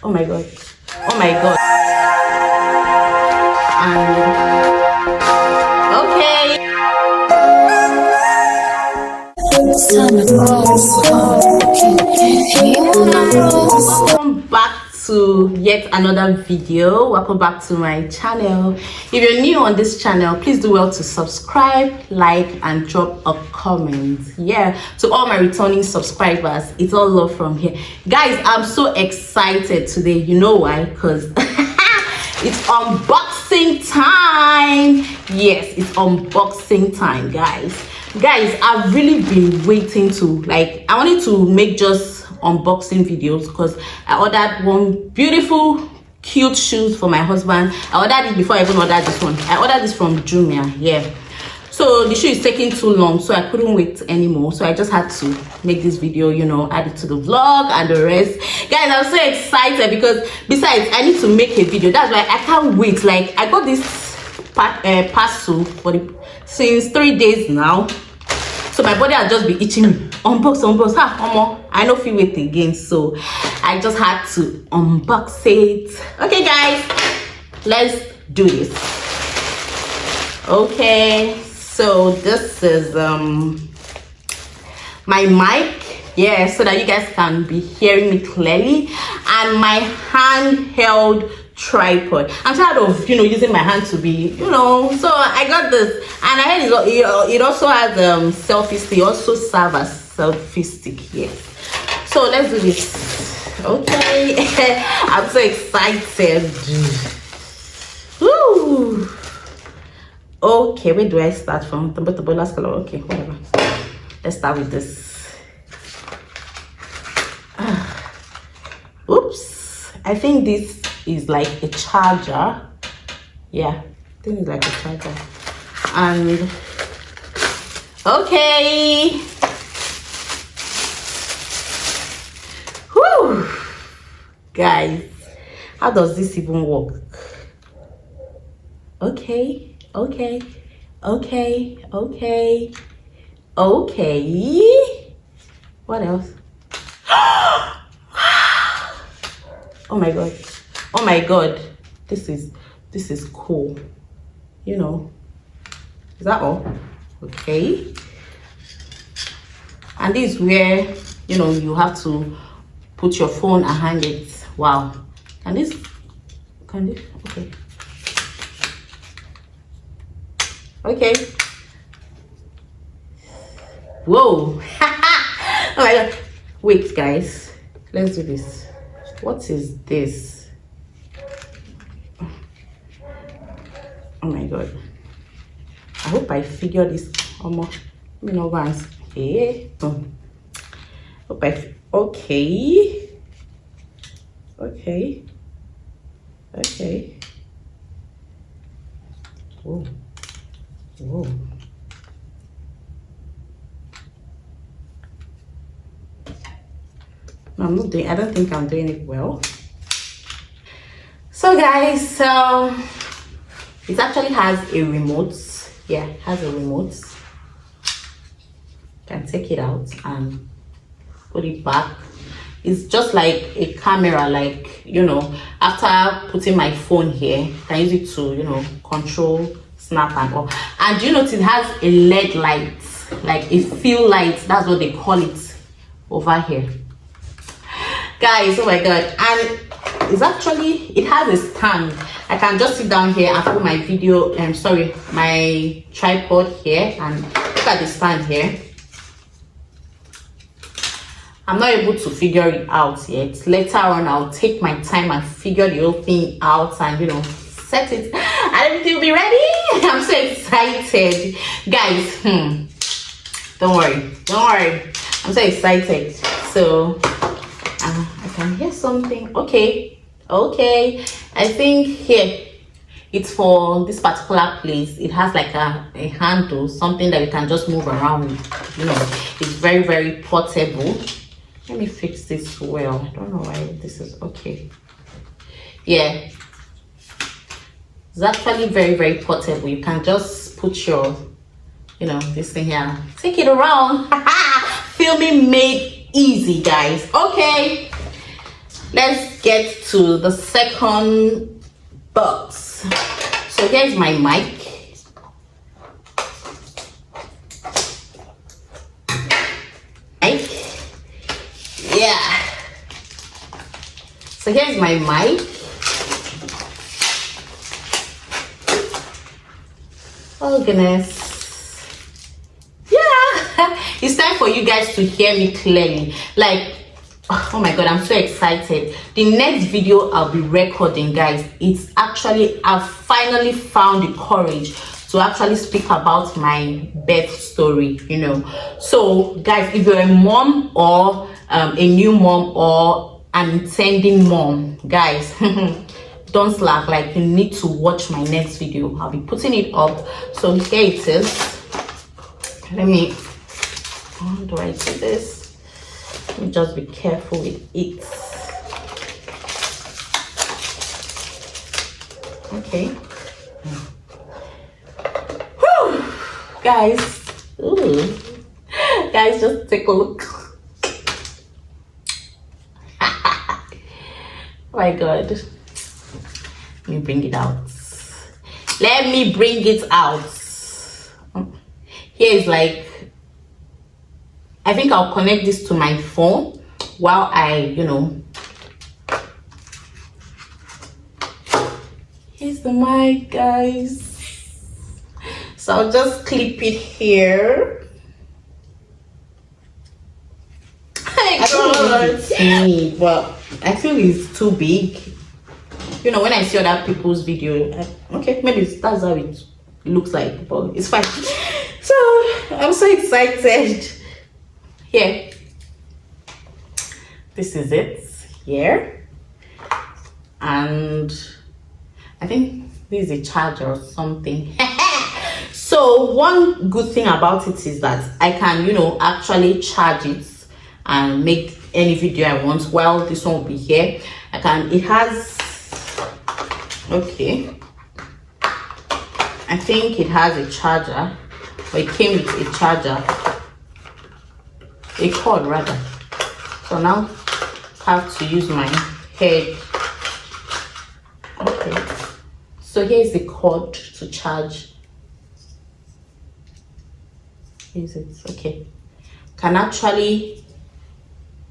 Oh my god. Oh my god. And okay. Welcome back to yet another video. Welcome back to my channel. If you're new on this channel, please do well to subscribe, like, and drop a comment. Yeah, to all my returning subscribers, it's all love from here. Guys, I'm so excited today. You know why? Because it's unboxing time. Yes, it's unboxing time, guys. I've really been waiting to, I wanted to make just unboxing videos because I ordered one beautiful cute shoes for my husband. I ordered it before I even ordered this one. I ordered this from Jumia. Yeah, so the shoe is taking too long, so I couldn't wait anymore, so I just had to make this video, you know, add it to the vlog and the rest. Guys, I'm so excited because besides I need to make a video. That's why I can't wait. Like, I got this parcel for since 3 days now, so my body has just been itching me. Unbox. I don't feel wait again, so I just had to unbox it. Okay guys, let's do this. Okay, so this is my mic, yeah, so that you guys can be hearing me clearly, and my handheld tripod. I'm tired of, you know, using my hand to be, you know, so I got this, and I heard it also has selfie stick. It also serves as selfie stick. Yes, so let's do this. Okay. I'm so excited. Woo. Okay, where do I start from? The last color. Okay, whatever, let's start with this. Oops, I think this is like a charger. Yeah, I think it's like a charger. And okay, whew, guys, how does this even work? Okay. What else? Oh my god, this is cool, you know. Is that all? Okay. And this is where, you know, you have to put your phone and hang it. Wow. Can this okay. Whoa. Oh my god. Wait guys, let's do this. What is this? Oh my god, I hope I figure this almost, you know, once. Okay, hope okay. Whoa. No, I don't think I'm doing it well. So guys, so it actually has a remote. Yeah, it has a remote. You can take it out and put it back. It's just like a camera, like, you know, after putting my phone here, I can use it to, you know, control, snap and all. And you notice it has a LED light, like a fill light, that's what they call it over here. Guys, oh my god. And it's actually, it has a stand. I can just sit down here and put my video, my tripod here, and look at the stand here. I'm not able to figure it out yet. Later on, I'll take my time and figure the whole thing out and, you know, set it and everything will be ready. I'm so excited, guys. Don't worry. I'm so excited. So I can hear something. Okay. I think here it's for this particular place. It has like a handle, something that you can just move around. You know, it's very, very portable. Let me fix this well. I don't know why this is okay. Yeah, it's actually very, very portable. You can just put your, you know, this thing here, take it around. Filming made easy, guys. Okay, let's get to the second box. So here's my mic. Yeah. So here's my mic. Oh goodness. Yeah. It's time for you guys to hear me clearly. Like, oh my god, I'm so excited. The next video I'll be recording, guys, it's actually, I've finally found the courage to actually speak about my birth story, you know. So guys, if you're a mom or a new mom or an intending mom, guys, don't slack. Like, you need to watch my next video. I'll be putting it up. So here it is. Let me, how do I do this? Let me just be careful with it. Okay. Whew. Guys, ooh. Guys, just take a look. Oh my god. Let me bring it out. Let me bring it out. Here is like, I think I'll connect this to my phone while I, you know. Here's the mic, guys. So I'll just clip it here. I don't know, but I feel it's too big. You know, when I see other people's video, okay, maybe that's how it looks like, but it's fine. So I'm so excited. Here, this is it here, and I think this is a charger or something. So one good thing about it is that I can, you know, actually charge it and make any video I want while this one will be here. I can, it has, okay, I think it has a charger, or it came with a charger, a cord rather. So now I have to use my head. Okay, so here's the cord to charge. Here's it. Okay, can actually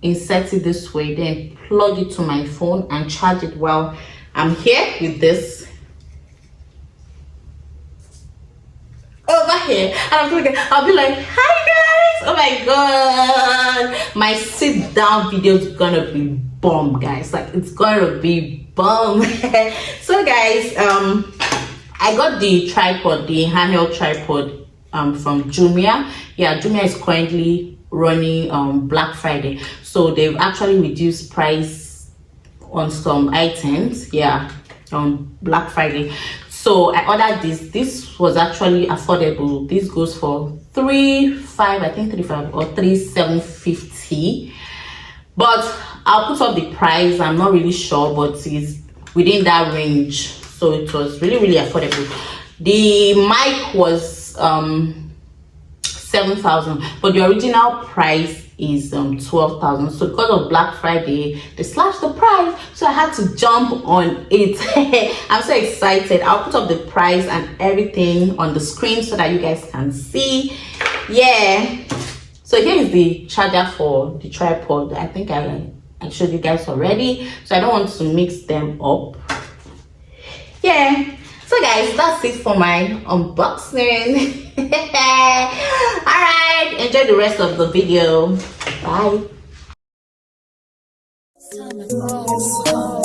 insert it this way, then plug it to my phone and charge it while I'm here with this over here, and I'll be like, hi guys. Oh my god, my sit down video is gonna be bomb, guys. Like, it's gonna be bomb. So guys, I got the tripod, the handheld tripod from Jumia. Yeah, Jumia is currently running Black Friday, so they've actually reduced price on some items, yeah, on Black Friday. So I ordered this was actually affordable. This goes for $3,500, I think $3,500 or $3,750, but I'll put up the price. I'm not really sure, but it's within that range, so it was really affordable. The mic was 7,000, but the original price is 12,000. So because of Black Friday, they slashed the price, so I had to jump on it. I'm so excited. I'll put up the price and everything on the screen so that you guys can see. Yeah, so here is the charger for the tripod. I think I showed you guys already, so I don't want to mix them up. Yeah, so guys, that's it for my unboxing. All right, enjoy the rest of the video. Bye. Let's go.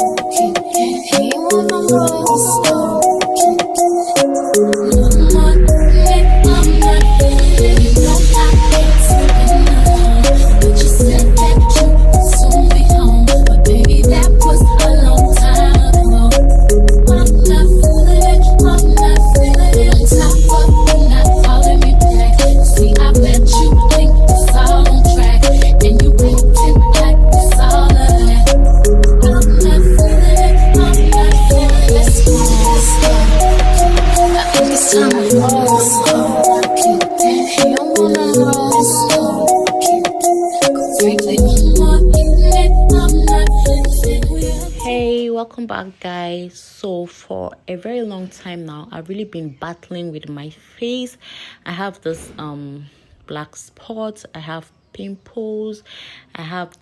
welcome back, guys. So for a very long time now, I've really been battling with my face. I have this black spots, I have pimples, I have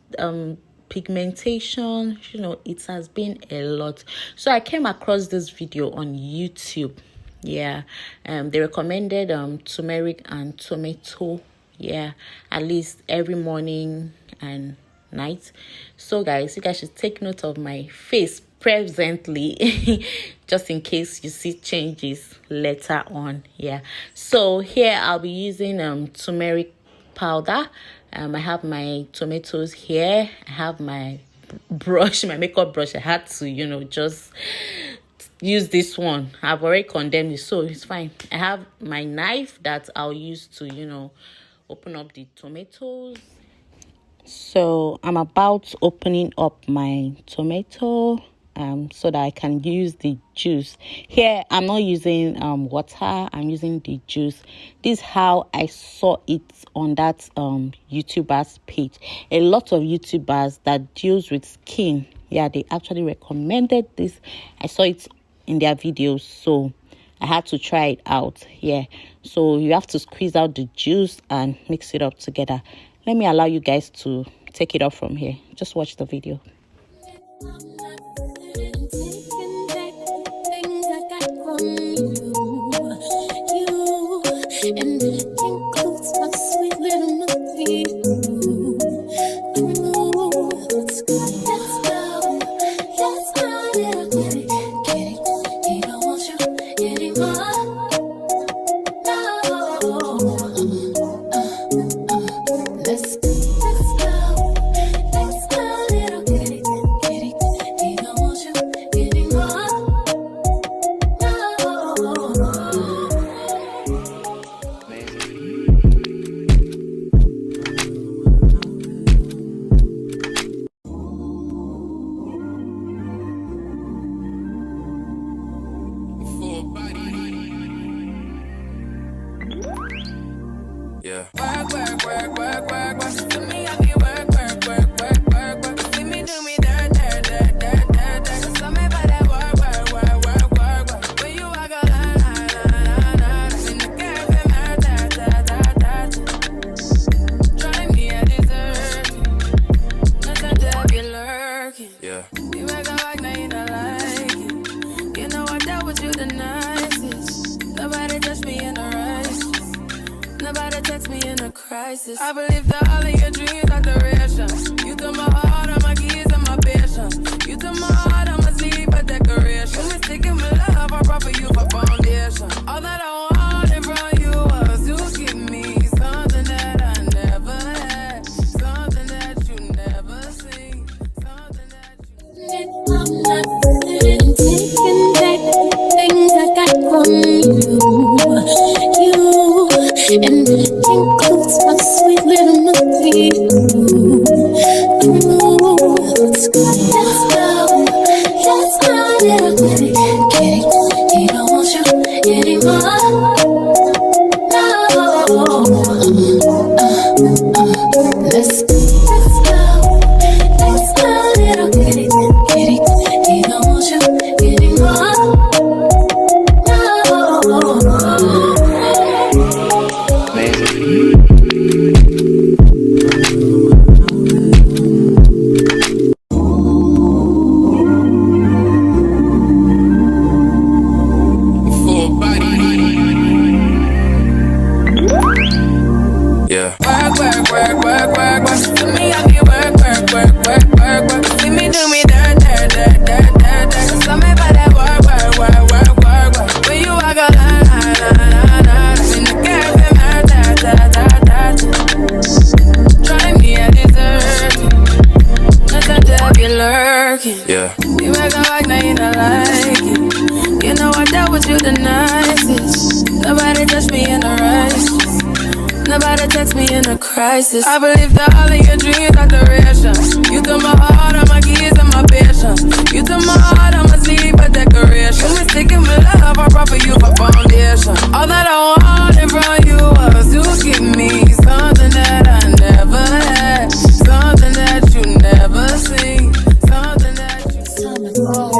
pigmentation. You know, it has been a lot. So I came across this video on YouTube. Yeah, they recommended turmeric and tomato, yeah, at least every morning and night. So guys, you guys should take note of my face presently just in case you see changes later on. Yeah, so here I'll be using turmeric powder. I have my tomatoes here. I have my brush, my makeup brush. I had to, you know, just use this one. I've already condemned it, so it's fine. I have my knife that I'll use to, you know, open up the tomatoes. So I'm about opening up my tomato so that I can use the juice. Here I'm not using water, I'm using the juice. This is how I saw it on that YouTuber's page. A lot of YouTubers that deals with skin, yeah, they actually recommended this. I saw it in their videos, so I had to try it out. Yeah, so you have to squeeze out the juice and mix it up together. Let me allow you guys to take it off from here. Just watch the video. Yeah. Work. To me, I be work. See me do me dirt. So me by that work. When you walk a line. In the cafe, try me a dessert. Nothing to be lurking. Yeah. You make a like, now you don't like it. You know I dealt with you the nicest. Nobody touched me in the right. Nobody text me in a crisis. I believe that all of your dreams are duration. You took my heart, all my keys, and my patience. You took my heart, I'ma sleep a decoration. You mistaken my love, I brought for you for foundation. All that I wanted from you was to give me something that I never had, something that you never seen, something that you. I'm not taking back things I got from you. And it includes my sweet little melody. Let's go, little kitty. He don't want you anymore. No. Let's go, little kitty. He don't want you anymore. Work. To me, I be work. See me do me dirt. So me by that work. When you walk a line. In the cafe, try me a dessert. Nothing to be lurking. Yeah. You make a like, now you don't like it. You know I dealt with you the nicest. Nobody touched me in the right. Nobody text me in a crisis. I believe that all of your dreams are duration. You took my heart, all my keys, and my patience. You took my heart, I'ma sleep a decoration. You mistaken my love, I brought for you for foundation. All that I wanted from you was to give me something that I never had, something that you never seen, something that you.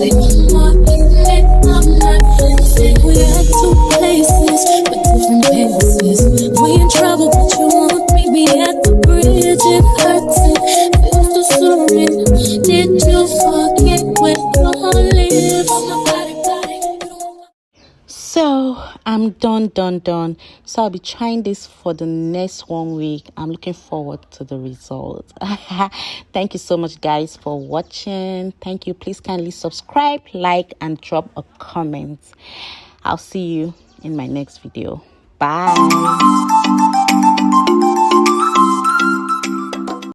say one more evening, I'm not facing. We at two places, but different paces. We in trouble, but you won't meet me at the bridge. It hurts and feels so surreal. Did you forget where your lives? So I'm done. So I'll be trying this for the next 1 week. I'm looking forward to the results. Thank you so much, guys, for watching. Thank you. Please kindly subscribe, like, and drop a comment. I'll see you in my next video. Bye.